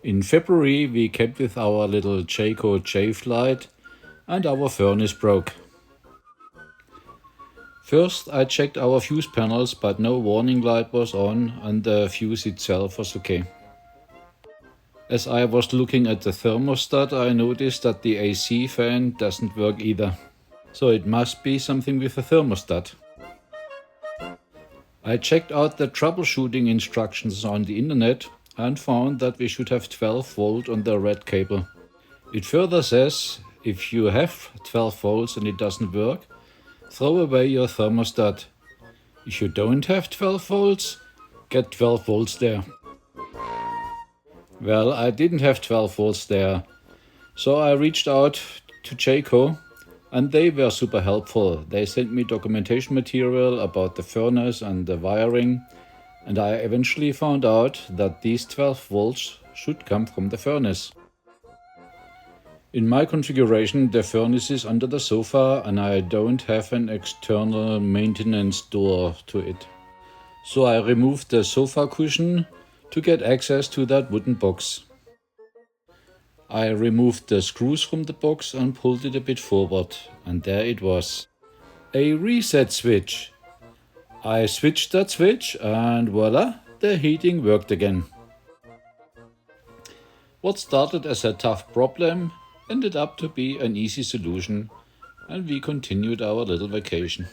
In February we kept with our little Jayco Jayflight and our furnace broke. First I checked our fuse panels, but no warning light was on and the fuse itself was okay. As I was looking at the thermostat, I noticed that the AC fan doesn't work either. So it must be something with the thermostat. I checked out the troubleshooting instructions on the internet and found that we should have 12 volt on the red cable. It further says, if you have 12 volts and it doesn't work, throw away your thermostat. If you don't have 12 volts, get 12 volts there. Well, I didn't have 12 volts there, so I reached out to Jaco and they were super helpful. They sent me documentation material about the furnace and the wiring, and I eventually found out that these 12 volts should come from the furnace. In my configuration, the furnace is under the sofa and I don't have an external maintenance door to it. So I removed the sofa cushion to get access to that wooden box. I removed the screws from the box and pulled it a bit forward, and there it was. A reset switch. I switched that switch and voila, the heating worked again. What started as a tough problem ended up to be an easy solution, and we continued our little vacation.